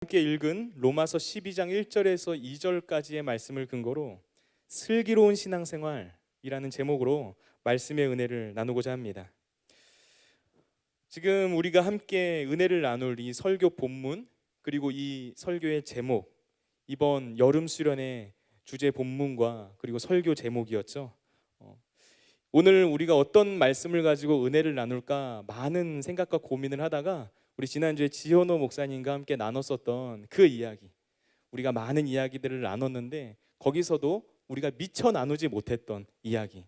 함께 읽은 로마서 12장 1절에서 2절까지의 말씀을 근거로 슬기로운 신앙생활이라는 제목으로 말씀의 은혜를 나누고자 합니다. 지금 우리가 함께 은혜를 나눌 이 설교 본문, 그리고 이 설교의 제목, 이번 여름 수련의 주제 본문과 그리고 설교 제목이었죠. 오늘 우리가 어떤 말씀을 가지고 은혜를 나눌까 많은 생각과 고민을 하다가 우리 지난주에 지현호 목사님과 함께 나눴었던 그 이야기, 우리가 많은 이야기들을 나눴는데 거기서도 우리가 미처 나누지 못했던 이야기,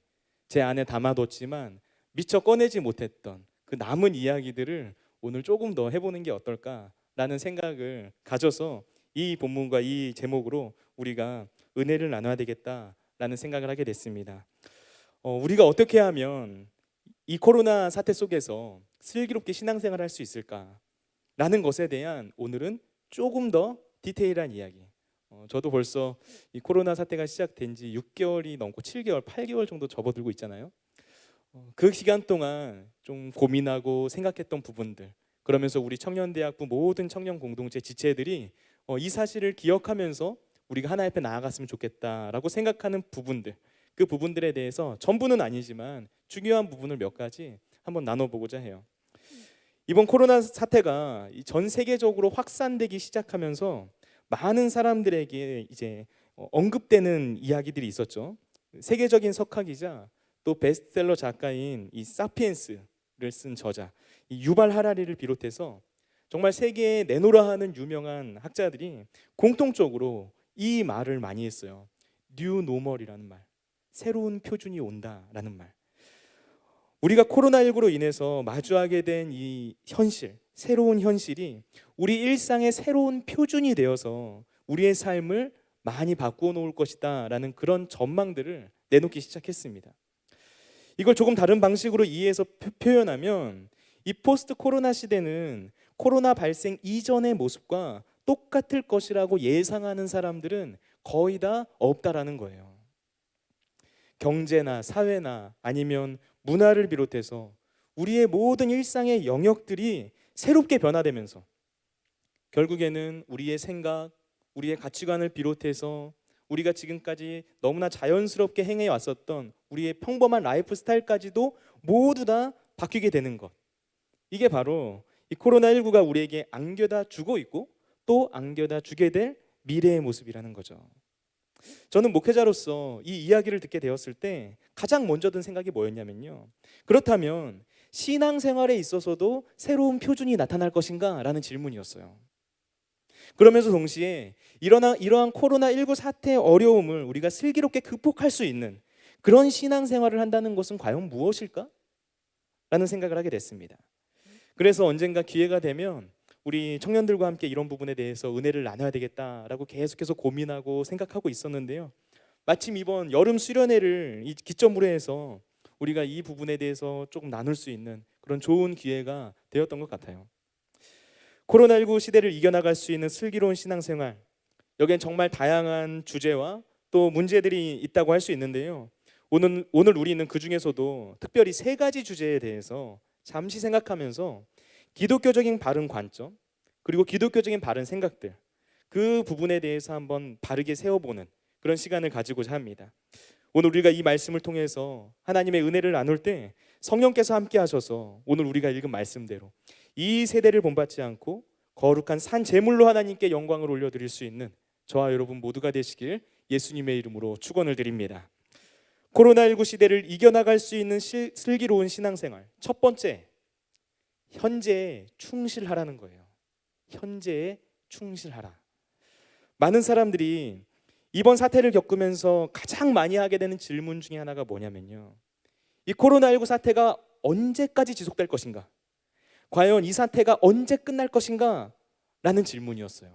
제 안에 담아뒀지만 미처 꺼내지 못했던 그 남은 이야기들을 오늘 조금 더 해보는 게 어떨까라는 생각을 가져서 이 본문과 이 제목으로 우리가 은혜를 나눠야 되겠다라는 생각을 하게 됐습니다. 우리가 어떻게 하면 이 코로나 사태 속에서 슬기롭게 신앙생활을 할 수 있을까라는 것에 대한 오늘은 조금 더 디테일한 이야기. 저도 벌써 이 코로나 사태가 시작된 지 6개월이 넘고 7개월, 8개월 정도 접어들고 있잖아요. 그 시간 동안 좀 고민하고 생각했던 부분들, 그러면서 우리 청년대학부 모든 청년 공동체 지체들이 이 사실을 기억하면서 우리가 하나님 앞에 나아갔으면 좋겠다라고 생각하는 부분들, 그 부분들에 대해서 전부는 아니지만 중요한 부분을 몇 가지 한번 나눠보고자 해요. 이번 코로나 사태가 전 세계적으로 확산되기 시작하면서 많은 사람들에게 이제 언급되는 이야기들이 있었죠. 세계적인 석학이자 또 베스트셀러 작가인 이 사피엔스를 쓴 저자 이 유발 하라리를 비롯해서 정말 세계에 내놓으라 하는 유명한 학자들이 공통적으로 이 말을 많이 했어요. 뉴 노멀이라는 말, 새로운 표준이 온다라는 말. 우리가 코로나19로 인해서 마주하게 된 이 현실, 새로운 현실이 우리 일상의 새로운 표준이 되어서 우리의 삶을 많이 바꾸어 놓을 것이다 라는 그런 전망들을 내놓기 시작했습니다. 이걸 조금 다른 방식으로 이해해서 표현하면 이 포스트 코로나 시대는 코로나 발생 이전의 모습과 똑같을 것이라고 예상하는 사람들은 거의 다 없다라는 거예요. 경제나 사회나 아니면 문화를 비롯해서 우리의 모든 일상의 영역들이 새롭게 변화되면서 결국에는 우리의 생각, 우리의 가치관을 비롯해서 우리가 지금까지 너무나 자연스럽게 행해 왔었던 우리의 평범한 라이프 스타일까지도 모두 다 바뀌게 되는 것, 이게 바로 이 코로나19가 우리에게 안겨다 주고 있고 또 안겨다 주게 될 미래의 모습이라는 거죠. 저는 목회자로서 이 이야기를 듣게 되었을 때 가장 먼저 든 생각이 뭐였냐면요, 그렇다면 신앙생활에 있어서도 새로운 표준이 나타날 것인가? 라는 질문이었어요. 그러면서 동시에 이러한 코로나19 사태의 어려움을 우리가 슬기롭게 극복할 수 있는 그런 신앙생활을 한다는 것은 과연 무엇일까? 라는 생각을 하게 됐습니다. 그래서 언젠가 기회가 되면 우리 청년들과 함께 이런 부분에 대해서 은혜를 나눠야 되겠다라고 계속해서 고민하고 생각하고 있었는데요, 마침 이번 여름 수련회를 이 기점으로 해서 우리가 이 부분에 대해서 조금 나눌 수 있는 그런 좋은 기회가 되었던 것 같아요. 코로나19 시대를 이겨나갈 수 있는 슬기로운 신앙생활, 여기엔 정말 다양한 주제와 또 문제들이 있다고 할 수 있는데요, 오늘 우리는 그 중에서도 특별히 세 가지 주제에 대해서 잠시 생각하면서 기독교적인 바른 관점, 그리고 기독교적인 바른 생각들, 그 부분에 대해서 한번 바르게 세워보는 그런 시간을 가지고자 합니다. 오늘 우리가 이 말씀을 통해서 하나님의 은혜를 나눌 때 성령께서 함께 하셔서 오늘 우리가 읽은 말씀대로 이 세대를 본받지 않고 거룩한 산 제물로 하나님께 영광을 올려드릴 수 있는 저와 여러분 모두가 되시길 예수님의 이름으로 축원을 드립니다. 코로나19 시대를 이겨나갈 수 있는 슬기로운 신앙생활, 첫 번째, 현재에 충실하라는 거예요. 현재에 충실하라. 많은 사람들이 이번 사태를 겪으면서 가장 많이 하게 되는 질문 중에 하나가 뭐냐면요, 이 코로나19 사태가 언제까지 지속될 것인가? 과연 이 사태가 언제 끝날 것인가? 라는 질문이었어요.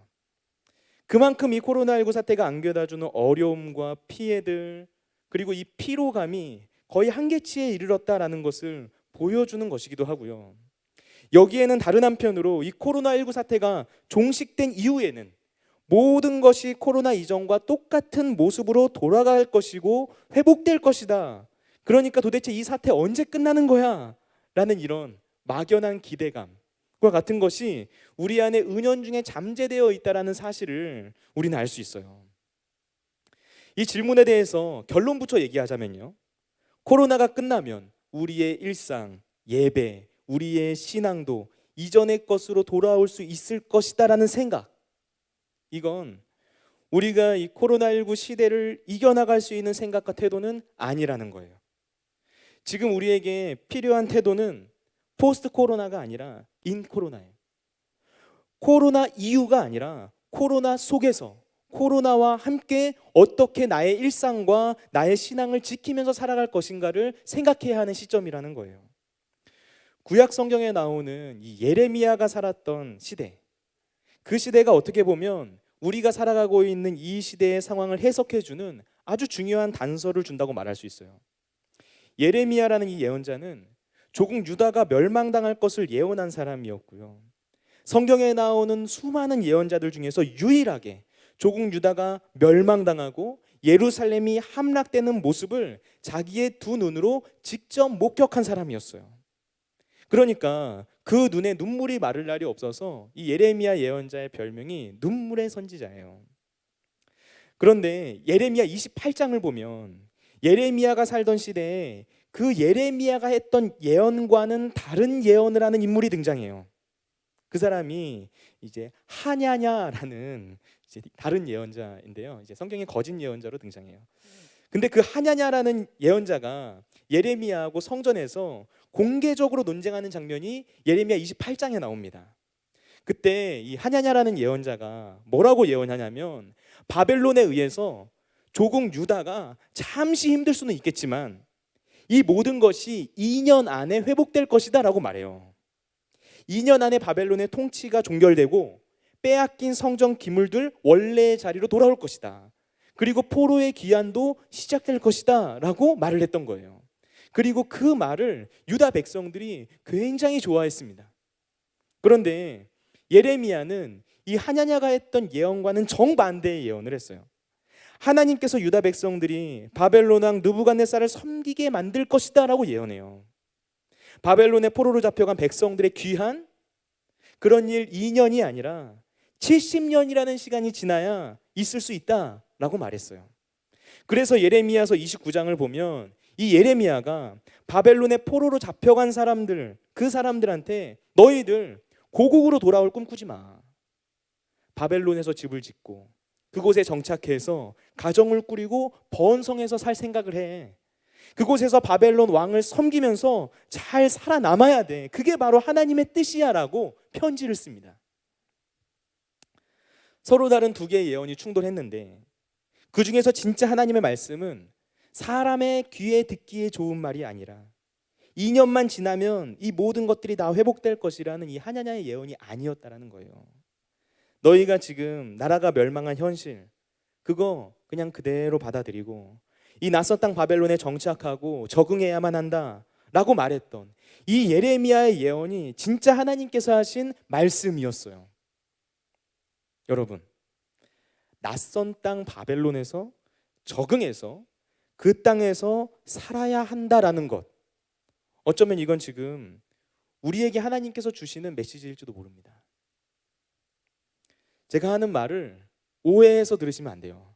그만큼 이 코로나19 사태가 안겨다주는 어려움과 피해들, 그리고 이 피로감이 거의 한계치에 이르렀다라는 것을 보여주는 것이기도 하고요, 여기에는 다른 한편으로 이 코로나19 사태가 종식된 이후에는 모든 것이 코로나 이전과 똑같은 모습으로 돌아갈 것이고 회복될 것이다. 그러니까 도대체 이 사태 언제 끝나는 거야? 라는 이런 막연한 기대감, 같은 것이 우리 안에 은연중에 잠재되어 있다라는 사실을 우리는 알 수 있어요. 이 질문에 대해서 결론부터 얘기하자면요, 코로나가 끝나면 우리의 일상, 예배, 우리의 신앙도 이전의 것으로 돌아올 수 있을 것이다라는 생각, 이건 우리가 이 코로나19 시대를 이겨나갈 수 있는 생각과 태도는 아니라는 거예요. 지금 우리에게 필요한 태도는 포스트 코로나가 아니라 인 코로나예요. 코로나 이후가 아니라 코로나 속에서 코로나와 함께 어떻게 나의 일상과 나의 신앙을 지키면서 살아갈 것인가를 생각해야 하는 시점이라는 거예요. 구약 성경에 나오는 이 예레미야가 살았던 시대, 그 시대가 어떻게 보면 우리가 살아가고 있는 이 시대의 상황을 해석해주는 아주 중요한 단서를 준다고 말할 수 있어요. 예레미야라는 이 예언자는 조국 유다가 멸망당할 것을 예언한 사람이었고요, 성경에 나오는 수많은 예언자들 중에서 유일하게 조국 유다가 멸망당하고 예루살렘이 함락되는 모습을 자기의 두 눈으로 직접 목격한 사람이었어요. 그러니까 그 눈에 눈물이 마를 날이 없어서 이 예레미야 예언자의 별명이 눈물의 선지자예요. 그런데 예레미야 28장을 보면 예레미야가 살던 시대에 그 예레미야가 했던 예언과는 다른 예언을 하는 인물이 등장해요. 그 사람이 이제 하냐냐라는 이제 다른 예언자인데요, 이제 성경의 거짓 예언자로 등장해요. 근데 그 하냐냐라는 예언자가 예레미야하고 성전에서 공개적으로 논쟁하는 장면이 예레미야 28장에 나옵니다. 그때 이 하냐냐라는 예언자가 뭐라고 예언하냐면, 바벨론에 의해서 조국 유다가 잠시 힘들 수는 있겠지만 이 모든 것이 2년 안에 회복될 것이다 라고 말해요. 2년 안에 바벨론의 통치가 종결되고 빼앗긴 성전 기물들 원래의 자리로 돌아올 것이다. 그리고 포로의 귀환도 시작될 것이다 라고 말을 했던 거예요. 그리고 그 말을 유다 백성들이 굉장히 좋아했습니다. 그런데 예레미야는 이 하냐냐가 했던 예언과는 정반대의 예언을 했어요. 하나님께서 유다 백성들이 바벨론 왕 느부갓네살을 섬기게 만들 것이다 라고 예언해요. 바벨론의 포로로 잡혀간 백성들의 귀환, 그런 일 2년이 아니라 70년이라는 시간이 지나야 있을 수 있다라고 말했어요. 그래서 예레미야서 29장을 보면 이 예레미야가 바벨론의 포로로 잡혀간 사람들, 그 사람들한테 너희들 고국으로 돌아올 꿈 꾸지 마. 바벨론에서 집을 짓고 그곳에 정착해서 가정을 꾸리고 번성해서 살 생각을 해. 그곳에서 바벨론 왕을 섬기면서 잘 살아남아야 돼. 그게 바로 하나님의 뜻이야 라고 편지를 씁니다. 서로 다른 두 개의 예언이 충돌했는데 그 중에서 진짜 하나님의 말씀은 사람의 귀에 듣기에 좋은 말이 아니라 2년만 지나면 이 모든 것들이 다 회복될 것이라는 이 하냐냐의 예언이 아니었다라는 거예요. 너희가 지금 나라가 멸망한 현실, 그거 그냥 그대로 받아들이고 이 낯선 땅 바벨론에 정착하고 적응해야만 한다 라고 말했던 이 예레미야의 예언이 진짜 하나님께서 하신 말씀이었어요. 여러분, 낯선 땅 바벨론에서 적응해서 그 땅에서 살아야 한다라는 것, 어쩌면 이건 지금 우리에게 하나님께서 주시는 메시지일지도 모릅니다. 제가 하는 말을 오해해서 들으시면 안 돼요.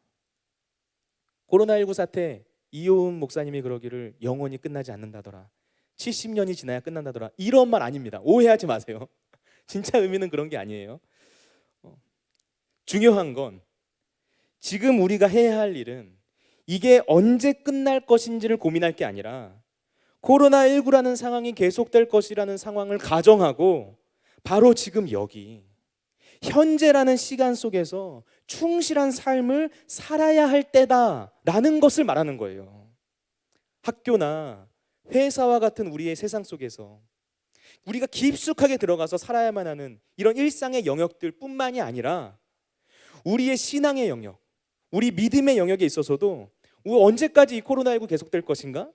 코로나19 사태, 이효은 목사님이 그러기를 영원히 끝나지 않는다더라, 70년이 지나야 끝난다더라, 이런 말 아닙니다. 오해하지 마세요. 진짜 의미는 그런 게 아니에요. 중요한 건 지금 우리가 해야 할 일은 이게 언제 끝날 것인지를 고민할 게 아니라 코로나19라는 상황이 계속될 것이라는 상황을 가정하고 바로 지금 여기 현재라는 시간 속에서 충실한 삶을 살아야 할 때다라는 것을 말하는 거예요. 학교나 회사와 같은 우리의 세상 속에서 우리가 깊숙하게 들어가서 살아야만 하는 이런 일상의 영역들 뿐만이 아니라 우리의 신앙의 영역, 우리 믿음의 영역에 있어서도 언제까지 이 코로나19 계속될 것인가?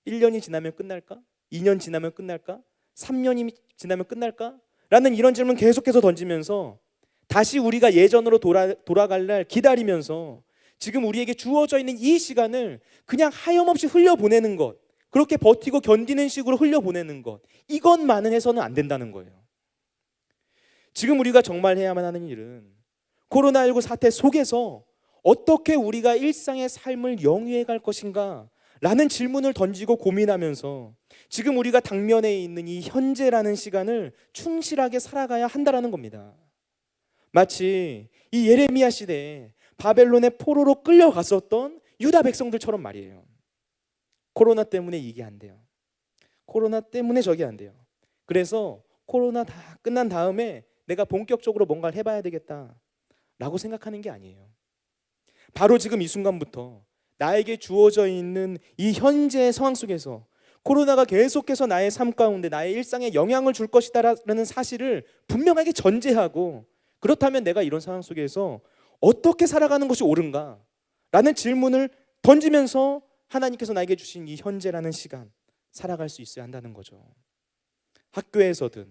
1년이 지나면 끝날까? 2년 지나면 끝날까? 3년이 지나면 끝날까? 라는 이런 질문 계속해서 던지면서 다시 우리가 예전으로 돌아갈 날 기다리면서 지금 우리에게 주어져 있는 이 시간을 그냥 하염없이 흘려보내는 것, 그렇게 버티고 견디는 식으로 흘려보내는 것, 이것만은 해서는 안 된다는 거예요. 지금 우리가 정말 해야만 하는 일은 코로나19 사태 속에서 어떻게 우리가 일상의 삶을 영위해 갈 것인가 라는 질문을 던지고 고민하면서 지금 우리가 당면에 있는 이 현재라는 시간을 충실하게 살아가야 한다라는 겁니다. 마치 이 예레미야 시대에 바벨론의 포로로 끌려갔었던 유다 백성들처럼 말이에요. 코로나 때문에 이게 안 돼요. 코로나 때문에 저게 안 돼요. 그래서 코로나 다 끝난 다음에 내가 본격적으로 뭔가를 해봐야 되겠다라고 생각하는 게 아니에요. 바로 지금 이 순간부터 나에게 주어져 있는 이 현재의 상황 속에서 코로나가 계속해서 나의 삶 가운데 나의 일상에 영향을 줄 것이다라는 사실을 분명하게 전제하고, 그렇다면 내가 이런 상황 속에서 어떻게 살아가는 것이 옳은가? 라는 질문을 던지면서 하나님께서 나에게 주신 이 현재라는 시간 살아갈 수 있어야 한다는 거죠. 학교에서든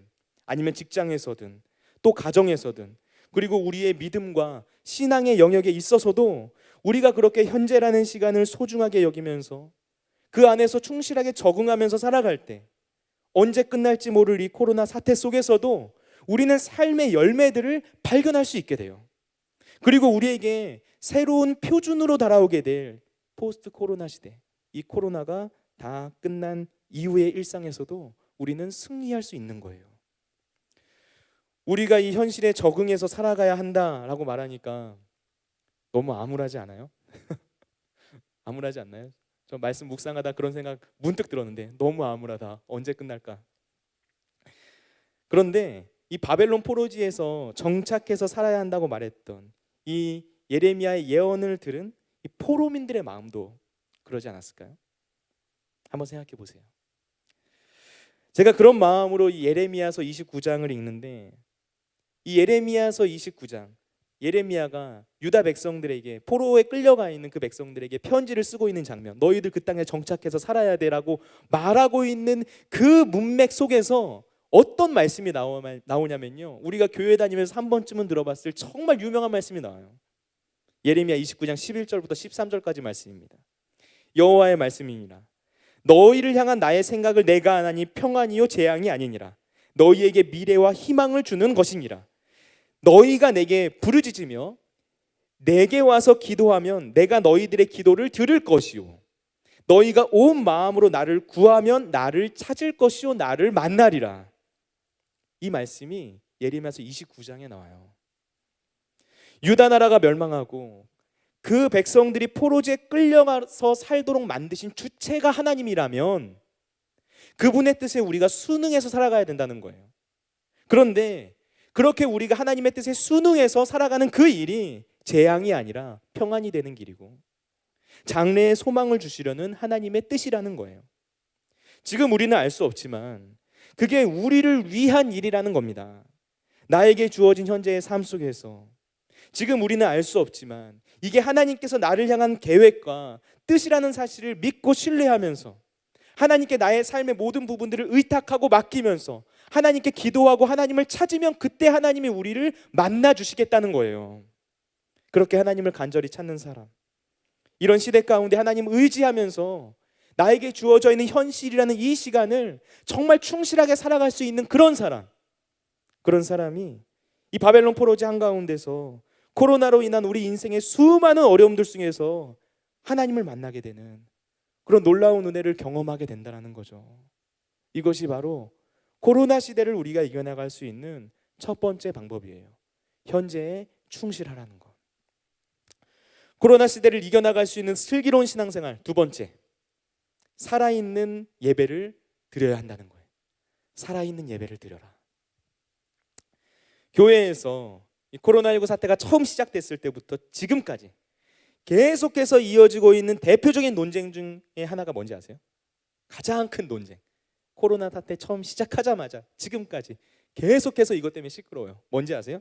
아니면 직장에서든 또 가정에서든, 그리고 우리의 믿음과 신앙의 영역에 있어서도 우리가 그렇게 현재라는 시간을 소중하게 여기면서 그 안에서 충실하게 적응하면서 살아갈 때 언제 끝날지 모를 이 코로나 사태 속에서도 우리는 삶의 열매들을 발견할 수 있게 돼요. 그리고 우리에게 새로운 표준으로 달아오게 될 포스트 코로나 시대, 이 코로나가 다 끝난 이후의 일상에서도 우리는 승리할 수 있는 거예요. 우리가 이 현실에 적응해서 살아가야 한다라고 말하니까 너무 암울하지 않아요? 암울하지 않나요? 저 말씀 묵상하다 그런 생각 문득 들었는데 너무 암울하다. 언제 끝날까? 그런데 이 바벨론 포로지에서 정착해서 살아야 한다고 말했던 이 예레미야의 예언을 들은 이 포로민들의 마음도 그러지 않았을까요? 한번 생각해 보세요. 제가 그런 마음으로 이 예레미야서 29장을 읽는데, 이 예레미야서 29장, 예레미야가 유다 백성들에게, 포로에 끌려가 있는 그 백성들에게 편지를 쓰고 있는 장면, 너희들 그 땅에 정착해서 살아야 돼라고 말하고 있는 그 문맥 속에서 어떤 말씀이 나오냐면요, 우리가 교회 다니면서 한 번쯤은 들어봤을 정말 유명한 말씀이 나와요. 예레미야 29장 11절부터 13절까지 말씀입니다. 여호와의 말씀이니라. 너희를 향한 나의 생각을 내가 아나니 평안이요 재앙이 아니니라. 너희에게 미래와 희망을 주는 것이니라. 너희가 내게 부르짖으며 내게 와서 기도하면 내가 너희들의 기도를 들을 것이요, 너희가 온 마음으로 나를 구하면 나를 찾을 것이요 나를 만나리라. 이 말씀이 예레미야서 29장에 나와요. 유다 나라가 멸망하고 그 백성들이 포로지에 끌려가서 살도록 만드신 주체가 하나님이라면 그분의 뜻에 우리가 순응해서 살아가야 된다는 거예요. 그런데 그렇게 우리가 하나님의 뜻에 순응해서 살아가는 그 일이 재앙이 아니라 평안이 되는 길이고 장래의 소망을 주시려는 하나님의 뜻이라는 거예요. 지금 우리는 알 수 없지만 그게 우리를 위한 일이라는 겁니다. 나에게 주어진 현재의 삶 속에서 지금 우리는 알 수 없지만 이게 하나님께서 나를 향한 계획과 뜻이라는 사실을 믿고 신뢰하면서 하나님께 나의 삶의 모든 부분들을 의탁하고 맡기면서 하나님께 기도하고 하나님을 찾으면 그때 하나님이 우리를 만나 주시겠다는 거예요. 그렇게 하나님을 간절히 찾는 사람, 이런 시대 가운데 하나님 의지하면서 나에게 주어져 있는 현실이라는 이 시간을 정말 충실하게 살아갈 수 있는 그런 사람, 그런 사람이 이 바벨론 포로지 한가운데서 코로나로 인한 우리 인생의 수많은 어려움들 중에서 하나님을 만나게 되는 그런 놀라운 은혜를 경험하게 된다는 거죠. 이것이 바로 코로나 시대를 우리가 이겨나갈 수 있는 첫 번째 방법이에요. 현재에 충실하라는 것. 코로나 시대를 이겨나갈 수 있는 슬기로운 신앙생활 두 번째, 살아있는 예배를 드려야 한다는 거예요. 살아있는 예배를 드려라. 교회에서 이 코로나19 사태가 처음 시작됐을 때부터 지금까지 계속해서 이어지고 있는 대표적인 논쟁 중에 하나가 뭔지 아세요? 가장 큰 논쟁, 코로나 사태 처음 시작하자마자 지금까지 계속해서 이것 때문에 시끄러워요. 뭔지 아세요?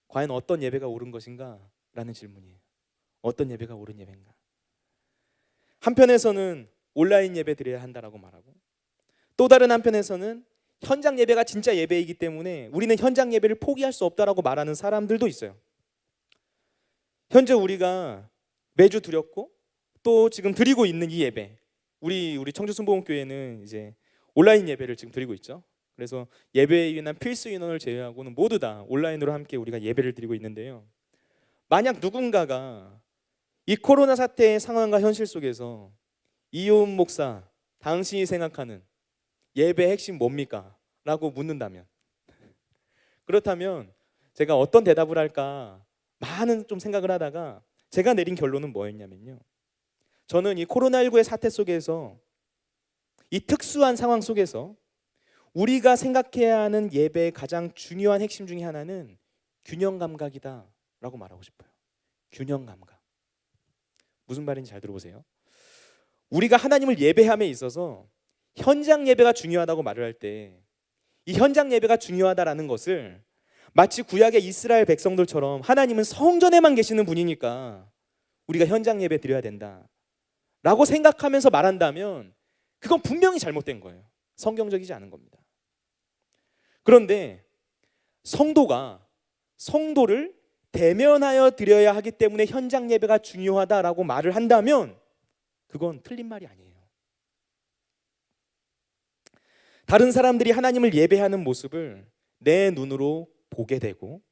과연 어떤 예배가 옳은 것인가? 라는 질문이에요. 어떤 예배가 옳은 예배인가? 한편에서는 온라인 예배 드려야 한다라고 말하고, 또 다른 한편에서는 현장 예배가 진짜 예배이기 때문에 우리는 현장 예배를 포기할 수 없다라고 말하는 사람들도 있어요. 현재 우리가 매주 드렸고 또 지금 드리고 있는 이 예배, 우리 청주순복음교회는 이제 온라인 예배를 지금 드리고 있죠. 그래서 예배에 위한 필수 인원을 제외하고는 모두 다 온라인으로 함께 우리가 예배를 드리고 있는데요. 만약 누군가가 이 코로나 사태의 상황과 현실 속에서 이효은 목사, 당신이 생각하는 예배의 핵심 뭡니까? 라고 묻는다면, 그렇다면 제가 어떤 대답을 할까 많은 좀 생각을 하다가 제가 내린 결론은 뭐였냐면요, 저는 이 코로나19의 사태 속에서, 이 특수한 상황 속에서 우리가 생각해야 하는 예배의 가장 중요한 핵심 중에 하나는 균형 감각이다 라고 말하고 싶어요. 균형 감각. 무슨 말인지 잘 들어보세요. 우리가 하나님을 예배함에 있어서 현장 예배가 중요하다고 말을 할 때, 이 현장 예배가 중요하다라는 것을 마치 구약의 이스라엘 백성들처럼 하나님은 성전에만 계시는 분이니까 우리가 현장 예배 드려야 된다 라고 생각하면서 말한다면 그건 분명히 잘못된 거예요. 성경적이지 않은 겁니다. 그런데 성도가 성도를 대면하여 드려야 하기 때문에 현장 예배가 중요하다라고 말을 한다면 그건 틀린 말이 아니에요. 다른 사람들이 하나님을 예배하는 모습을 내 눈으로 보게 되고,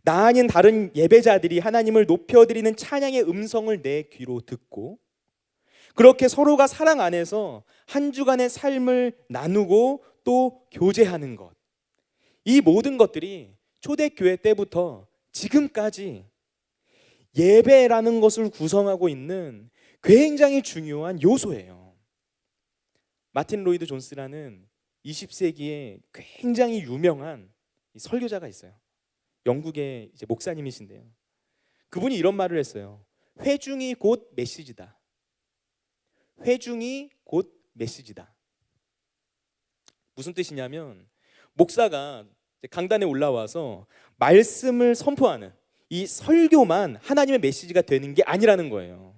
나 아닌 다른 예배자들이 하나님을 높여드리는 찬양의 음성을 내 귀로 듣고, 그렇게 서로가 사랑 안에서 한 주간의 삶을 나누고 또 교제하는 것, 이 모든 것들이 초대교회 때부터 지금까지 예배라는 것을 구성하고 있는 굉장히 중요한 요소예요. 마틴 로이드 존스라는 20세기에 굉장히 유명한 설교자가 있어요. 영국의 이제 목사님이신데요. 그분이 이런 말을 했어요. 회중이 곧 메시지다. 회중이 곧 메시지다. 무슨 뜻이냐면, 목사가 강단에 올라와서 말씀을 선포하는 이 설교만 하나님의 메시지가 되는 게 아니라는 거예요.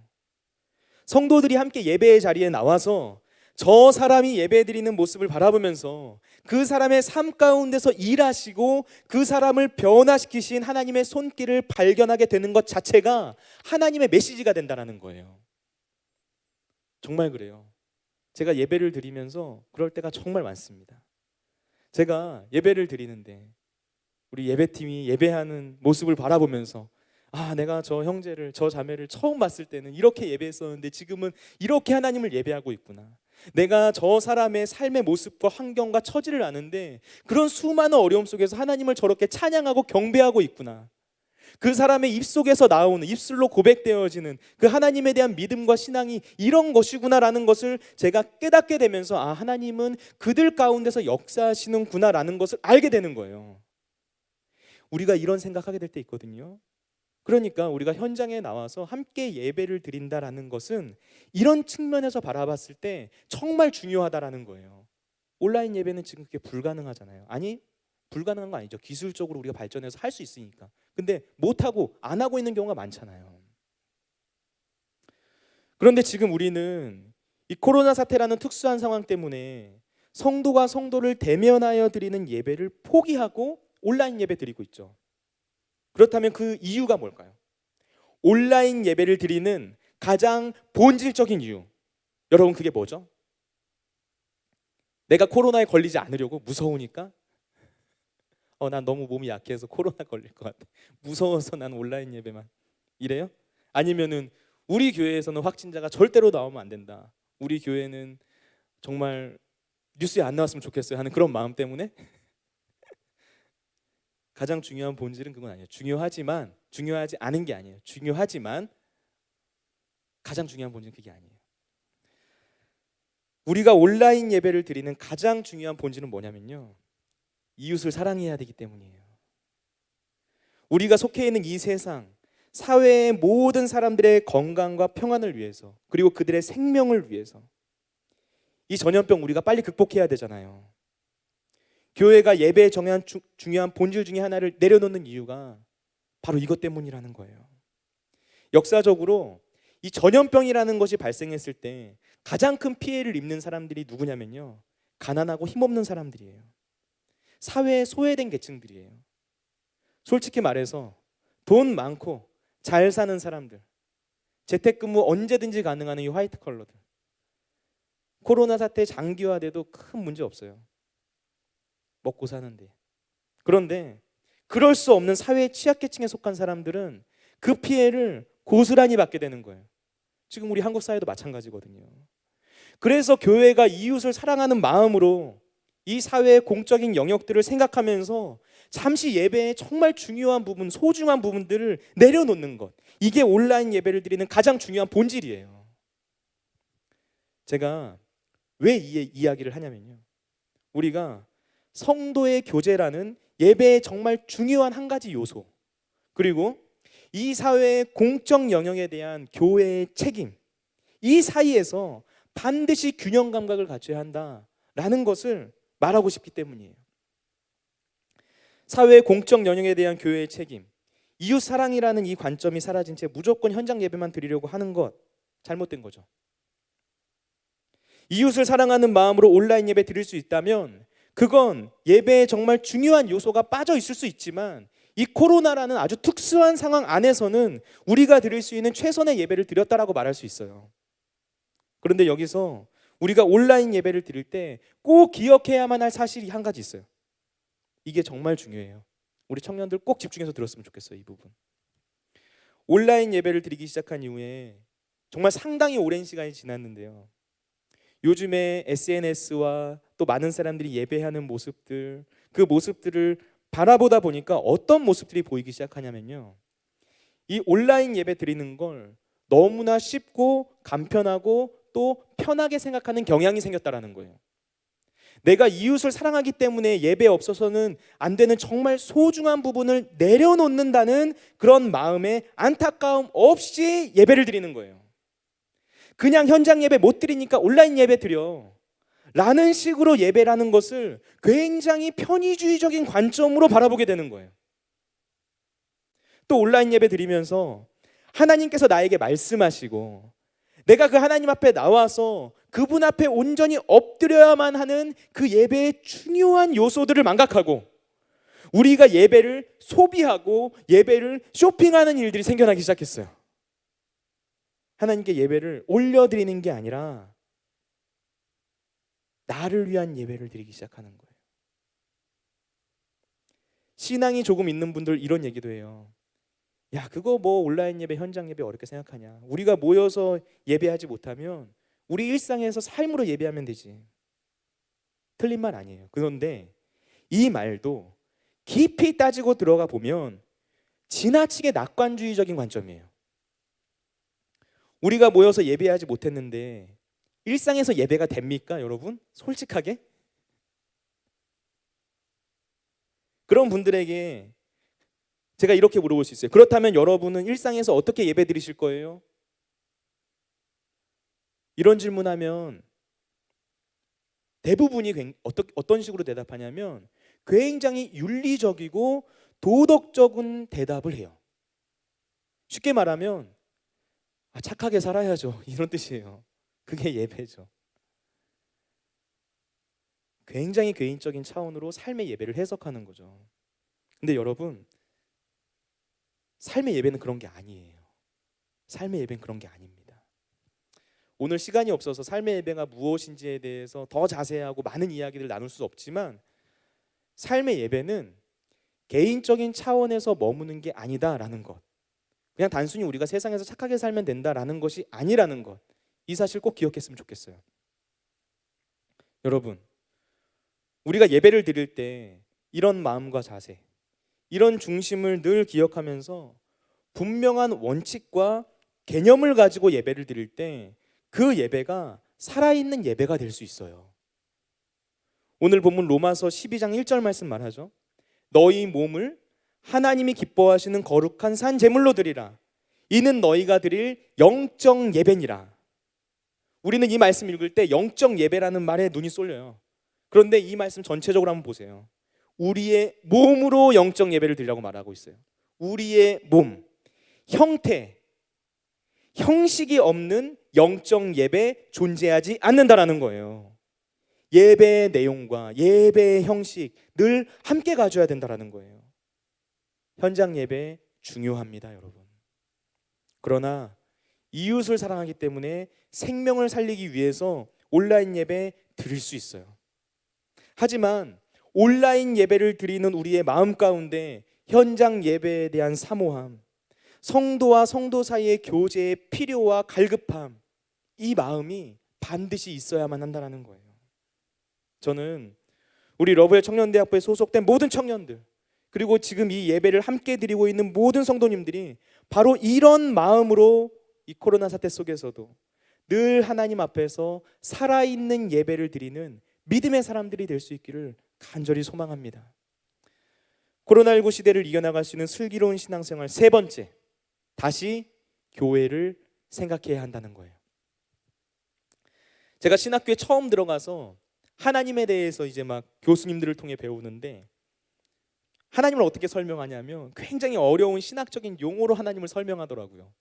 성도들이 함께 예배의 자리에 나와서 저 사람이 예배드리는 모습을 바라보면서 그 사람의 삶 가운데서 일하시고 그 사람을 변화시키신 하나님의 손길을 발견하게 되는 것 자체가 하나님의 메시지가 된다는 거예요. 정말 그래요. 제가 예배를 드리면서 그럴 때가 정말 많습니다. 제가 예배를 드리는데 우리 예배팀이 예배하는 모습을 바라보면서, 아, 내가 저 형제를, 저 자매를 처음 봤을 때는 이렇게 예배했었는데 지금은 이렇게 하나님을 예배하고 있구나. 내가 저 사람의 삶의 모습과 환경과 처지를 아는데 그런 수많은 어려움 속에서 하나님을 저렇게 찬양하고 경배하고 있구나. 그 사람의 입속에서 나오는, 입술로 고백되어지는 그 하나님에 대한 믿음과 신앙이 이런 것이구나라는 것을 제가 깨닫게 되면서, 아, 하나님은 그들 가운데서 역사하시는구나라는 것을 알게 되는 거예요. 우리가 이런 생각하게 될 때 있거든요. 그러니까 우리가 현장에 나와서 함께 예배를 드린다라는 것은 이런 측면에서 바라봤을 때 정말 중요하다라는 거예요. 온라인 예배는 지금 그게 불가능하잖아요. 아니, 불가능한 거 아니죠. 기술적으로 우리가 발전해서 할 수 있으니까. 근데 못하고 안 하고 있는 경우가 많잖아요. 그런데 지금 우리는 이 코로나 사태라는 특수한 상황 때문에 성도가 성도를 대면하여 드리는 예배를 포기하고 온라인 예배 드리고 있죠. 그렇다면 그 이유가 뭘까요? 온라인 예배를 드리는 가장 본질적인 이유, 여러분, 그게 뭐죠? 내가 코로나에 걸리지 않으려고? 무서우니까? 난 너무 몸이 약해서 코로나 걸릴 것 같아, 무서워서 난 온라인 예배만, 이래요? 아니면은 우리 교회에서는 확진자가 절대로 나오면 안 된다, 우리 교회는 정말 뉴스에 안 나왔으면 좋겠어요 하는 그런 마음 때문에? 가장 중요한 본질은 그건 아니에요. 중요하지 않은 게 아니에요. 중요하지만 가장 중요한 본질은 그게 아니에요. 우리가 온라인 예배를 드리는 가장 중요한 본질은 뭐냐면요, 이웃을 사랑해야 되기 때문이에요. 우리가 속해 있는 이 세상, 사회의 모든 사람들의 건강과 평안을 위해서, 그리고 그들의 생명을 위해서 이 전염병 우리가 빨리 극복해야 되잖아요. 교회가 예배에 정한 중요한 본질 중에 하나를 내려놓는 이유가 바로 이것 때문이라는 거예요. 역사적으로 이 전염병이라는 것이 발생했을 때 가장 큰 피해를 입는 사람들이 누구냐면요, 가난하고 힘없는 사람들이에요. 사회에 소외된 계층들이에요. 솔직히 말해서 돈 많고 잘 사는 사람들, 재택근무 언제든지 가능한 이 화이트 컬러들, 코로나 사태 장기화돼도 큰 문제 없어요. 먹고 사는데. 그런데 그럴 수 없는 사회 취약계층에 속한 사람들은 그 피해를 고스란히 받게 되는 거예요. 지금 우리 한국 사회도 마찬가지거든요. 그래서 교회가 이웃을 사랑하는 마음으로 이 사회의 공적인 영역들을 생각하면서 잠시 예배의 정말 중요한 부분, 소중한 부분들을 내려놓는 것, 이게 온라인 예배를 드리는 가장 중요한 본질이에요. 제가 왜 이 이야기를 하냐면요, 우리가 성도의 교제라는 예배의 정말 중요한 한 가지 요소, 그리고 이 사회의 공적 영역에 대한 교회의 책임, 이 사이에서 반드시 균형 감각을 갖춰야 한다라는 것을 말하고 싶기 때문이에요. 사회의 공적 영역에 대한 교회의 책임, 이웃 사랑이라는 이 관점이 사라진 채 무조건 현장 예배만 드리려고 하는 것, 잘못된 거죠. 이웃을 사랑하는 마음으로 온라인 예배 드릴 수 있다면 그건 예배에 정말 중요한 요소가 빠져 있을 수 있지만 이 코로나라는 아주 특수한 상황 안에서는 우리가 드릴 수 있는 최선의 예배를 드렸다라고 말할 수 있어요. 그런데 여기서 우리가 온라인 예배를 드릴 때 꼭 기억해야만 할 사실이 한 가지 있어요. 이게 정말 중요해요. 우리 청년들 꼭 집중해서 들었으면 좋겠어요. 이 부분. 온라인 예배를 드리기 시작한 이후에 정말 상당히 오랜 시간이 지났는데요, 요즘에 SNS와 또 많은 사람들이 예배하는 모습들, 그 모습들을 바라보다 보니까 어떤 모습들이 보이기 시작하냐면요, 이 온라인 예배 드리는 걸 너무나 쉽고 간편하고 또 편하게 생각하는 경향이 생겼다라는 거예요. 내가 이웃을 사랑하기 때문에 예배에 없어서는 안 되는 정말 소중한 부분을 내려놓는다는 그런 마음에 안타까움 없이 예배를 드리는 거예요. 그냥 현장 예배 못 드리니까 온라인 예배 드려 라는 식으로 예배라는 것을 굉장히 편의주의적인 관점으로 바라보게 되는 거예요. 또 온라인 예배 드리면서 하나님께서 나에게 말씀하시고 내가 그 하나님 앞에 나와서 그분 앞에 온전히 엎드려야만 하는 그 예배의 중요한 요소들을 망각하고 우리가 예배를 소비하고 예배를 쇼핑하는 일들이 생겨나기 시작했어요. 하나님께 예배를 올려드리는 게 아니라 나를 위한 예배를 드리기 시작하는 거예요. 신앙이 조금 있는 분들 이런 얘기도 해요. 야, 그거 뭐 온라인 예배, 현장 예배 어렵게 생각하냐. 우리가 모여서 예배하지 못하면 우리 일상에서 삶으로 예배하면 되지. 틀린 말 아니에요. 그런데 이 말도 깊이 따지고 들어가 보면 지나치게 낙관주의적인 관점이에요. 우리가 모여서 예배하지 못했는데 일상에서 예배가 됩니까, 여러분? 솔직하게? 그런 분들에게 제가 이렇게 물어볼 수 있어요. 그렇다면 여러분은 일상에서 어떻게 예배 드리실 거예요? 이런 질문하면 대부분이 어떤 식으로 대답하냐면 굉장히 윤리적이고 도덕적인 대답을 해요. 쉽게 말하면 착하게 살아야죠, 이런 뜻이에요. 그게 예배죠. 굉장히 개인적인 차원으로 삶의 예배를 해석하는 거죠. 근데 여러분, 삶의 예배는 그런 게 아니에요. 삶의 예배는 그런 게 아닙니다. 오늘 시간이 없어서 삶의 예배가 무엇인지에 대해서 더 자세하고 많은 이야기를 나눌 수 없지만 삶의 예배는 개인적인 차원에서 머무는 게 아니다라는 것, 그냥 단순히 우리가 세상에서 착하게 살면 된다라는 것이 아니라는 것, 이 사실 꼭 기억했으면 좋겠어요. 여러분, 우리가 예배를 드릴 때 이런 마음과 자세, 이런 중심을 늘 기억하면서 분명한 원칙과 개념을 가지고 예배를 드릴 때 그 예배가 살아있는 예배가 될 수 있어요. 오늘 본문 로마서 12장 1절 말씀 말하죠. 너희 몸을 하나님이 기뻐하시는 거룩한 산 제물로 드리라. 이는 너희가 드릴 영적 예배니라. 우리는 이 말씀 읽을 때 영적 예배라는 말에 눈이 쏠려요. 그런데 이 말씀 전체적으로 한번 보세요. 우리의 몸으로 영적 예배를 드리라고 말하고 있어요. 우리의 몸, 형태, 형식이 없는 영적 예배 존재하지 않는다라는 거예요. 예배의 내용과 예배의 형식 늘 함께 가져야 된다라는 거예요. 현장 예배 중요합니다, 여러분. 그러나 이웃을 사랑하기 때문에 생명을 살리기 위해서 온라인 예배 드릴 수 있어요. 하지만 온라인 예배를 드리는 우리의 마음 가운데 현장 예배에 대한 사모함, 성도와 성도 사이의 교제의 필요와 갈급함, 이 마음이 반드시 있어야만 한다는 거예요. 저는 우리 러브의 청년대학부에 소속된 모든 청년들, 그리고 지금 이 예배를 함께 드리고 있는 모든 성도님들이 바로 이런 마음으로 이 코로나 사태 속에서도 늘 하나님 앞에서 살아있는 예배를 드리는 믿음의 사람들이 될 수 있기를 간절히 소망합니다. 코로나19 시대를 이겨나갈 수 있는 슬기로운 신앙생활 세 번째, 다시 교회를 생각해야 한다는 거예요. 제가 신학교에 처음 들어가서 하나님에 대해서 이제 막 교수님들을 통해 배우는데, 하나님을 어떻게 설명하냐면 굉장히 어려운 신학적인 용어로 하나님을 설명하더라고요.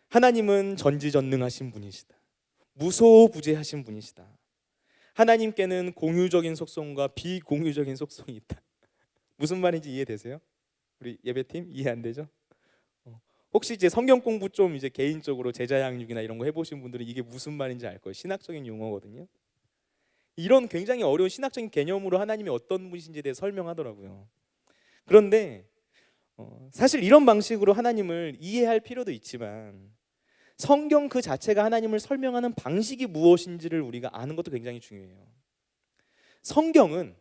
하나님은 전지전능하신 분이시다. 무소부재하신 분이시다. 하나님께는 공유적인 속성과 비공유적인 속성이 있다. 무슨 말인지 이해되세요? 우리 예배팀 이해 안 되죠? 혹시 이제 성경 공부 좀 이제 개인적으로 제자 양육이나 이런 거 해보신 분들은 이게 무슨 말인지 알 거예요. 신학적인 용어거든요. 이런 굉장히 어려운 신학적인 개념으로 하나님이 어떤 분이신지에 대해 설명하더라고요. 그런데 사실 이런 방식으로 하나님을 이해할 필요도 있지만 성경 그 자체가 하나님을 설명하는 방식이 무엇인지를 우리가 아는 것도 굉장히 중요해요. 성경은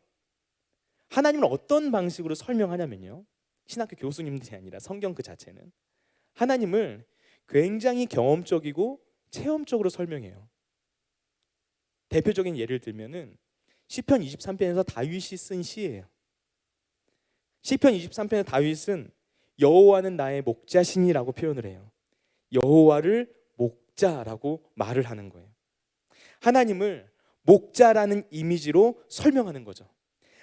하나님을 어떤 방식으로 설명하냐면요, 신학교 교수님들이 아니라 성경 그 자체는 하나님을 굉장히 경험적이고 체험적으로 설명해요. 대표적인 예를 들면은 시편 23편에서 다윗이 쓴 시예요. 시편 23편에서 다윗은 여호와는 나의 목자시니라고 표현을 해요. 여호와를 목자라고 말을 하는 거예요. 하나님을 목자라는 이미지로 설명하는 거죠.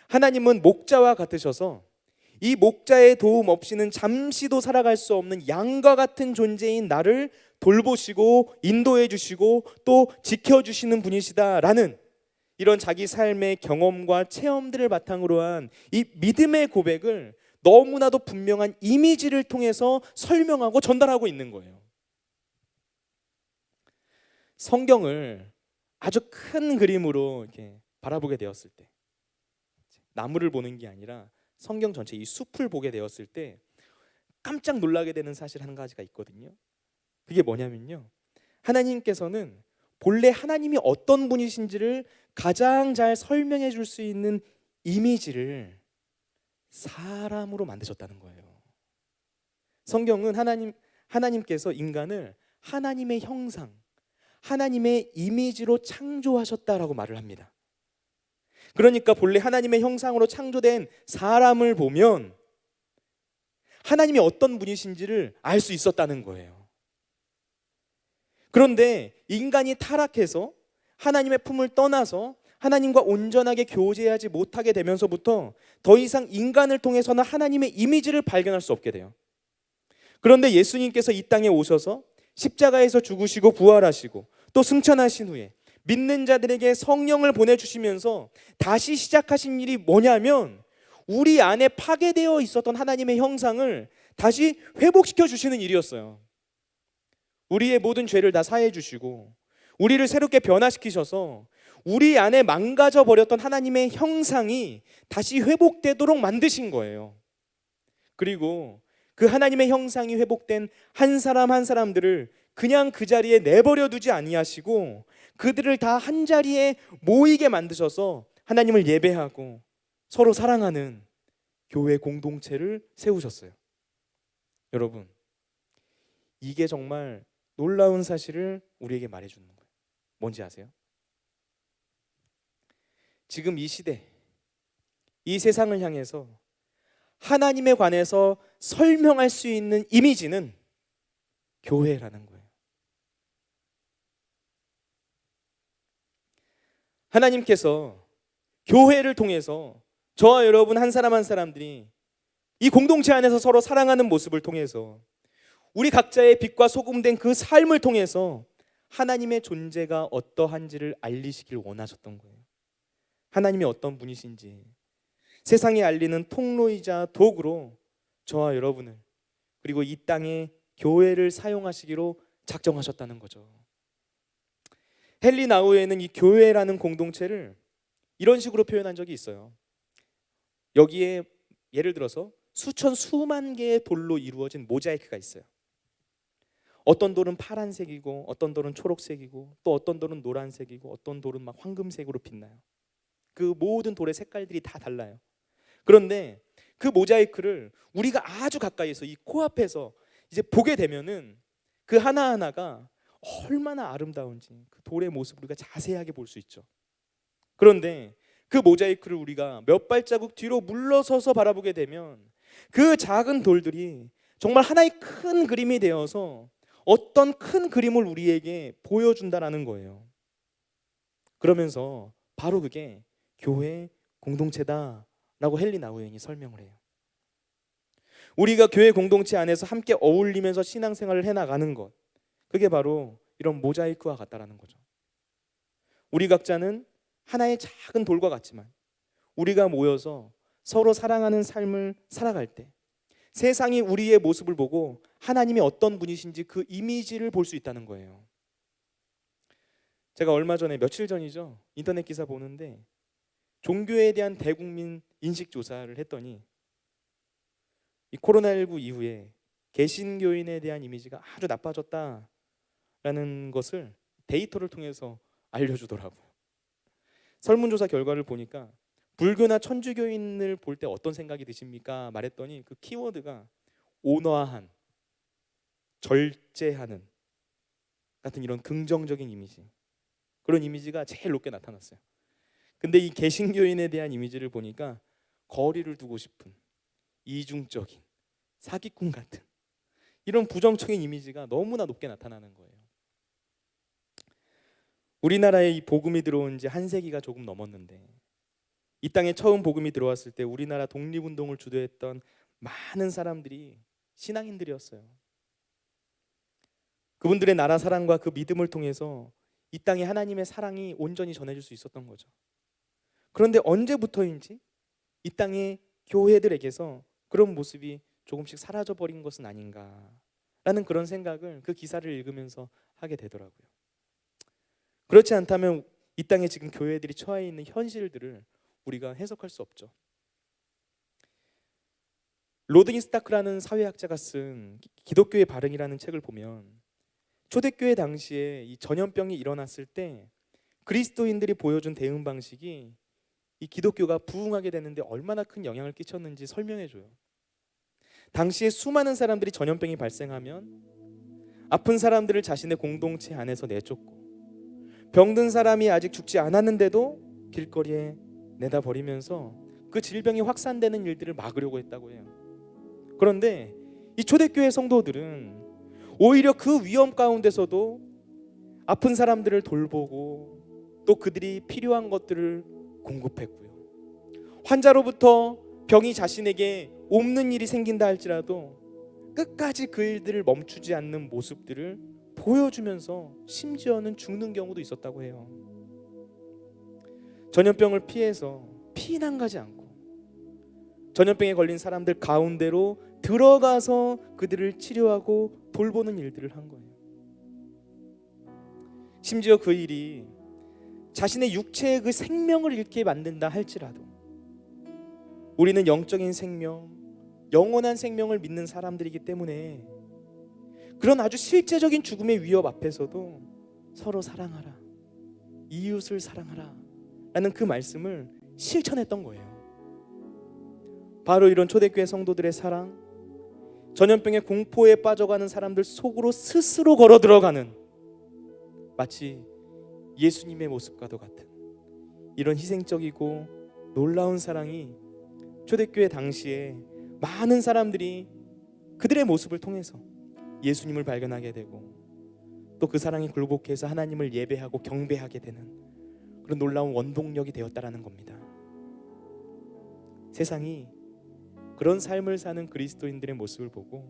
하나님은 목자와 같으셔서 이 목자의 도움 없이는 잠시도 살아갈 수 없는 양과 같은 존재인 나를 돌보시고 인도해 주시고 또 지켜주시는 분이시다라는 이런 자기 삶의 경험과 체험들을 바탕으로 한 이 믿음의 고백을 너무나도 분명한 이미지를 통해서 설명하고 전달하고 있는 거예요. 성경을 아주 큰 그림으로 이렇게 바라보게 되었을 때, 나무를 보는 게 아니라 성경 전체 이 숲을 보게 되었을 때 깜짝 놀라게 되는 사실 한 가지가 있거든요. 그게 뭐냐면요, 하나님께서는 본래 하나님이 어떤 분이신지를 가장 잘 설명해 줄 수 있는 이미지를 사람으로 만드셨다는 거예요. 성경은 하나님께서 인간을 하나님의 형상, 하나님의 이미지로 창조하셨다라고 말을 합니다. 그러니까 본래 하나님의 형상으로 창조된 사람을 보면 하나님이 어떤 분이신지를 알 수 있었다는 거예요. 그런데 인간이 타락해서 하나님의 품을 떠나서 하나님과 온전하게 교제하지 못하게 되면서부터 더 이상 인간을 통해서는 하나님의 이미지를 발견할 수 없게 돼요. 그런데 예수님께서 이 땅에 오셔서 십자가에서 죽으시고 부활하시고 또 승천하신 후에 믿는 자들에게 성령을 보내주시면서 다시 시작하신 일이 뭐냐면 우리 안에 파괴되어 있었던 하나님의 형상을 다시 회복시켜 주시는 일이었어요. 우리의 모든 죄를 다 사해 주시고 우리를 새롭게 변화시키셔서 우리 안에 망가져 버렸던 하나님의 형상이 다시 회복되도록 만드신 거예요. 그리고 그 하나님의 형상이 회복된 한 사람 한 사람들을 그냥 그 자리에 내버려 두지 아니하시고 그들을 다 한 자리에 모이게 만드셔서 하나님을 예배하고 서로 사랑하는 교회 공동체를 세우셨어요. 여러분, 이게 정말 놀라운 사실을 우리에게 말해주는 거예요. 뭔지 아세요? 지금 이 시대, 이 세상을 향해서 하나님에 관해서 설명할 수 있는 이미지는 교회라는 거예요. 하나님께서 교회를 통해서 저와 여러분 한 사람 한 사람들이 이 공동체 안에서 서로 사랑하는 모습을 통해서 우리 각자의 빛과 소금된 그 삶을 통해서 하나님의 존재가 어떠한지를 알리시길 원하셨던 거예요. 하나님이 어떤 분이신지 세상에 알리는 통로이자 도구로 저와 여러분을 그리고 이 땅의 교회를 사용하시기로 작정하셨다는 거죠. 헨리 나우에는 이 교회라는 공동체를 이런 식으로 표현한 적이 있어요. 여기에 예를 들어서 수천 수만 개의 돌로 이루어진 모자이크가 있어요. 어떤 돌은 파란색이고 어떤 돌은 초록색이고 또 어떤 돌은 노란색이고 어떤 돌은 막 황금색으로 빛나요. 그 모든 돌의 색깔들이 다 달라요. 그런데 그 모자이크를 우리가 아주 가까이서 이 코앞에서 이제 보게 되면은 그 하나하나가 얼마나 아름다운지 그 돌의 모습을 우리가 자세하게 볼 수 있죠. 그런데 그 모자이크를 우리가 몇 발자국 뒤로 물러서서 바라보게 되면 그 작은 돌들이 정말 하나의 큰 그림이 되어서 어떤 큰 그림을 우리에게 보여준다라는 거예요. 그러면서 바로 그게 교회 공동체다라고 헨리 나우엔이 설명을 해요. 우리가 교회 공동체 안에서 함께 어울리면서 신앙생활을 해나가는 것, 그게 바로 이런 모자이크와 같다라는 거죠. 우리 각자는 하나의 작은 돌과 같지만 우리가 모여서 서로 사랑하는 삶을 살아갈 때 세상이 우리의 모습을 보고 하나님이 어떤 분이신지 그 이미지를 볼 수 있다는 거예요. 제가 얼마 전에 며칠 전이죠. 인터넷 기사 보는데 종교에 대한 대국민 인식 조사를 했더니 이 코로나19 이후에 개신교인에 대한 이미지가 아주 나빠졌다라는 것을 데이터를 통해서 알려주더라고요. 설문조사 결과를 보니까 불교나 천주교인을 볼 때 어떤 생각이 드십니까? 말했더니 그 키워드가 온화한, 절제하는 같은 이런 긍정적인 이미지, 그런 이미지가 제일 높게 나타났어요. 근데 이 개신교인에 대한 이미지를 보니까 거리를 두고 싶은, 이중적인, 사기꾼 같은 이런 부정적인 이미지가 너무나 높게 나타나는 거예요. 우리나라에 이 복음이 들어온 지 한 세기가 조금 넘었는데 이 땅에 처음 복음이 들어왔을 때 우리나라 독립운동을 주도했던 많은 사람들이 신앙인들이었어요. 그분들의 나라 사랑과 그 믿음을 통해서 이 땅에 하나님의 사랑이 온전히 전해질 수 있었던 거죠. 그런데 언제부터인지 이 땅의 교회들에게서 그런 모습이 조금씩 사라져버린 것은 아닌가라는 그런 생각을 그 기사를 읽으면서 하게 되더라고요. 그렇지 않다면 이 땅에 지금 교회들이 처해 있는 현실들을 우리가 해석할 수 없죠. 로드니 스타크라는 사회학자가 쓴 기독교의 발흥이라는 책을 보면 초대교회 당시에 이 전염병이 일어났을 때 그리스도인들이 보여준 대응 방식이 이 기독교가 부흥하게 되는데 얼마나 큰 영향을 끼쳤는지 설명해줘요. 당시에 수많은 사람들이 전염병이 발생하면 아픈 사람들을 자신의 공동체 안에서 내쫓고 병든 사람이 아직 죽지 않았는데도 길거리에 내다 버리면서 그 질병이 확산되는 일들을 막으려고 했다고 해요. 그런데 이 초대교회 성도들은 오히려 그 위험 가운데서도 아픈 사람들을 돌보고 또 그들이 필요한 것들을 공급했고요. 환자로부터 병이 자신에게 옮는 일이 생긴다 할지라도 끝까지 그 일들을 멈추지 않는 모습들을 보여주면서 심지어는 죽는 경우도 있었다고 해요. 전염병을 피해서 피난 가지 않고 전염병에 걸린 사람들 가운데로 들어가서 그들을 치료하고 돌보는 일들을 한 거예요. 심지어 그 일이 자신의 육체의 그 생명을 잃게 만든다 할지라도 우리는 영적인 생명, 영원한 생명을 믿는 사람들이기 때문에 그런 아주 실제적인 죽음의 위협 앞에서도 서로 사랑하라, 이웃을 사랑하라 라는 그 말씀을 실천했던 거예요. 바로 이런 초대교회 성도들의 사랑, 전염병의 공포에 빠져가는 사람들 속으로 스스로 걸어 들어가는 마치 예수님의 모습과도 같은 이런 희생적이고 놀라운 사랑이 초대교회 당시에 많은 사람들이 그들의 모습을 통해서 예수님을 발견하게 되고 또 그 사랑이 굴복해서 하나님을 예배하고 경배하게 되는 그런 놀라운 원동력이 되었다라는 겁니다. 세상이 그런 삶을 사는 그리스도인들의 모습을 보고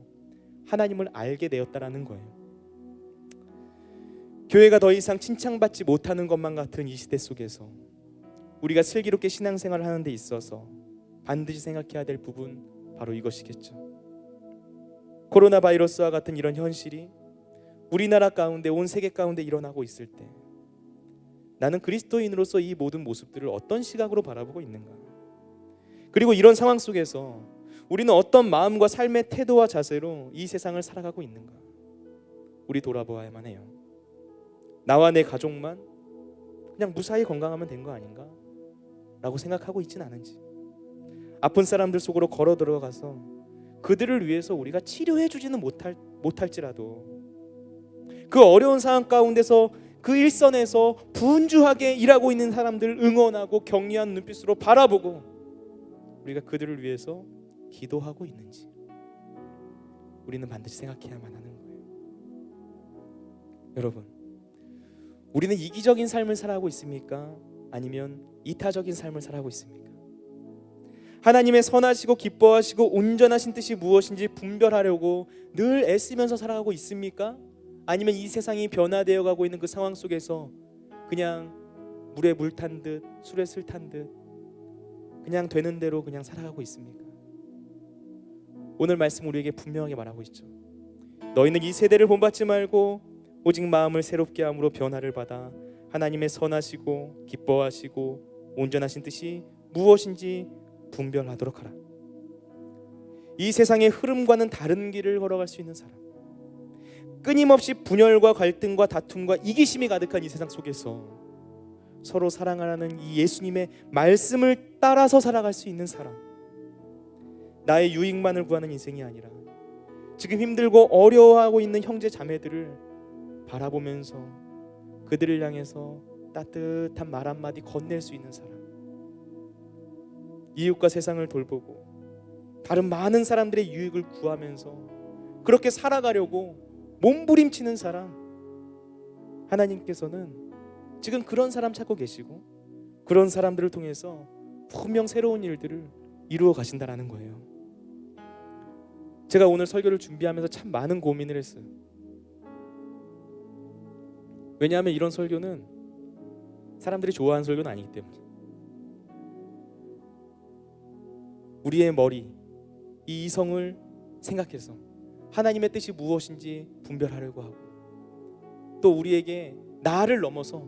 하나님을 알게 되었다라는 거예요. 교회가 더 이상 칭찬받지 못하는 것만 같은 이 시대 속에서 우리가 슬기롭게 신앙생활을 하는 데 있어서 반드시 생각해야 될 부분 바로 이것이겠죠. 코로나 바이러스와 같은 이런 현실이 우리나라 가운데 온 세계 가운데 일어나고 있을 때 나는 그리스도인으로서 이 모든 모습들을 어떤 시각으로 바라보고 있는가? 그리고 이런 상황 속에서 우리는 어떤 마음과 삶의 태도와 자세로 이 세상을 살아가고 있는가? 우리 돌아보아야만 해요. 나와 내 가족만 그냥 무사히 건강하면 된 거 아닌가? 라고 생각하고 있진 않은지, 아픈 사람들 속으로 걸어 들어가서 그들을 위해서 우리가 치료해 주지는 못할지라도 그 어려운 상황 가운데서 그 일선에서 분주하게 일하고 있는 사람들을 응원하고 격려한 눈빛으로 바라보고 우리가 그들을 위해서 기도하고 있는지 우리는 반드시 생각해야만 하는 거예요. 여러분, 우리는 이기적인 삶을 살아가고 있습니까? 아니면 이타적인 삶을 살아가고 있습니까? 하나님의 선하시고 기뻐하시고 온전하신 뜻이 무엇인지 분별하려고 늘 애쓰면서 살아가고 있습니까? 아니면 이 세상이 변화되어 가고 있는 그 상황 속에서 그냥 물에 물 탄 듯 술에 술 탄 듯 그냥 되는 대로 그냥 살아가고 있습니까? 오늘 말씀 우리에게 분명하게 말하고 있죠. 너희는 이 세대를 본받지 말고 오직 마음을 새롭게 함으로 변화를 받아 하나님의 선하시고 기뻐하시고 온전하신 뜻이 무엇인지 분별하도록 하라. 이 세상의 흐름과는 다른 길을 걸어갈 수 있는 사람, 끊임없이 분열과 갈등과 다툼과 이기심이 가득한 이 세상 속에서 서로 사랑하라는 이 예수님의 말씀을 따라서 살아갈 수 있는 사람, 나의 유익만을 구하는 인생이 아니라 지금 힘들고 어려워하고 있는 형제 자매들을 바라보면서 그들을 향해서 따뜻한 말 한마디 건넬 수 있는 사람, 이웃과 세상을 돌보고 다른 많은 사람들의 유익을 구하면서 그렇게 살아가려고 몸부림치는 사람, 하나님께서는 지금 그런 사람 찾고 계시고 그런 사람들을 통해서 분명 새로운 일들을 이루어 가신다라는 거예요. 제가 오늘 설교를 준비하면서 참 많은 고민을 했어요. 왜냐하면 이런 설교는 사람들이 좋아하는 설교는 아니기 때문에 우리의 머리, 이 이성을 생각해서 하나님의 뜻이 무엇인지 분별하려고 하고 또 우리에게 나를 넘어서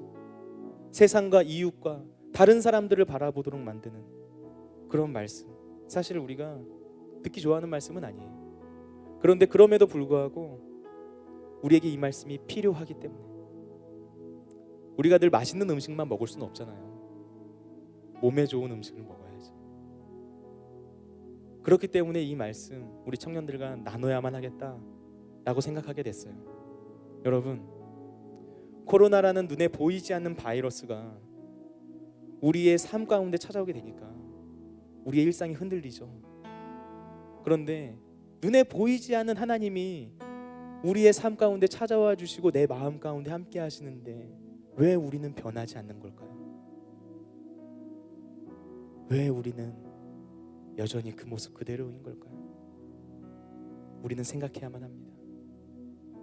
세상과 이웃과 다른 사람들을 바라보도록 만드는 그런 말씀, 사실 우리가 듣기 좋아하는 말씀은 아니에요. 그런데 그럼에도 불구하고 우리에게 이 말씀이 필요하기 때문에 우리가 늘 맛있는 음식만 먹을 수는 없잖아요. 몸에 좋은 음식을 먹어야지. 그렇기 때문에 이 말씀 우리 청년들과 나눠야만 하겠다라고 생각하게 됐어요. 여러분, 코로나라는 눈에 보이지 않는 바이러스가 우리의 삶 가운데 찾아오게 되니까 우리의 일상이 흔들리죠. 그런데 눈에 보이지 않는 하나님이 우리의 삶 가운데 찾아와 주시고 내 마음 가운데 함께 하시는데 왜 우리는 변하지 않는 걸까요? 왜 우리는 여전히 그 모습 그대로인 걸까요? 우리는 생각해야만 합니다.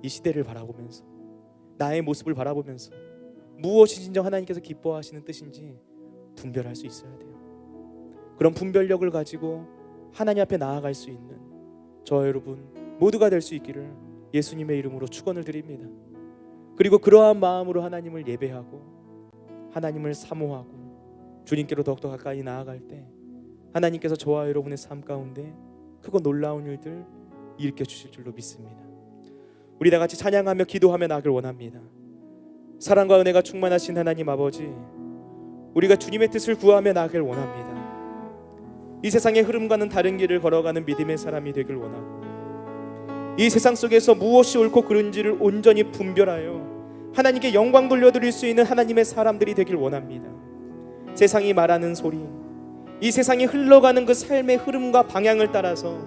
이 시대를 바라보면서 나의 모습을 바라보면서 무엇이 진정 하나님께서 기뻐하시는 뜻인지 분별할 수 있어야 돼요. 그런 분별력을 가지고 하나님 앞에 나아갈 수 있는 저 여러분 모두가 될 수 있기를 예수님의 이름으로 축원을 드립니다. 그리고 그러한 마음으로 하나님을 예배하고 하나님을 사모하고 주님께로 더욱더 가까이 나아갈 때 하나님께서 저와 여러분의 삶 가운데 크고 놀라운 일들 일으켜 주실 줄로 믿습니다. 우리 다 같이 찬양하며 기도하며 나아가길 원합니다. 사랑과 은혜가 충만하신 하나님 아버지, 우리가 주님의 뜻을 구하며 나아가길 원합니다. 이 세상의 흐름과는 다른 길을 걸어가는 믿음의 사람이 되길 원하고 이 세상 속에서 무엇이 옳고 그른지를 온전히 분별하여 하나님께 영광 돌려드릴 수 있는 하나님의 사람들이 되길 원합니다. 세상이 말하는 소리, 이 세상이 흘러가는 그 삶의 흐름과 방향을 따라서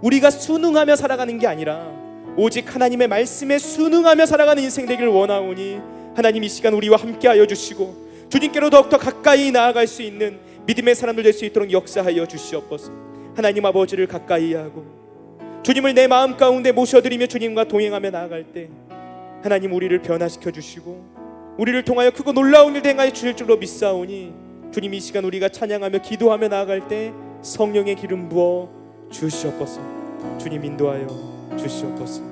우리가 순응하며 살아가는 게 아니라 오직 하나님의 말씀에 순응하며 살아가는 인생 되길 원하오니 하나님 이 시간 우리와 함께하여 주시고 주님께로 더욱더 가까이 나아갈 수 있는 믿음의 사람들 될 수 있도록 역사하여 주시옵소서. 하나님 아버지를 가까이 하고 주님을 내 마음 가운데 모셔드리며 주님과 동행하며 나아갈 때 하나님 우리를 변화시켜 주시고 우리를 통하여 크고 놀라운 일 행하여 주실 줄로 믿사오니 주님 이 시간 우리가 찬양하며 기도하며 나아갈 때 성령의 기름 부어 주시옵소서. 주님 인도하여 주시옵소서.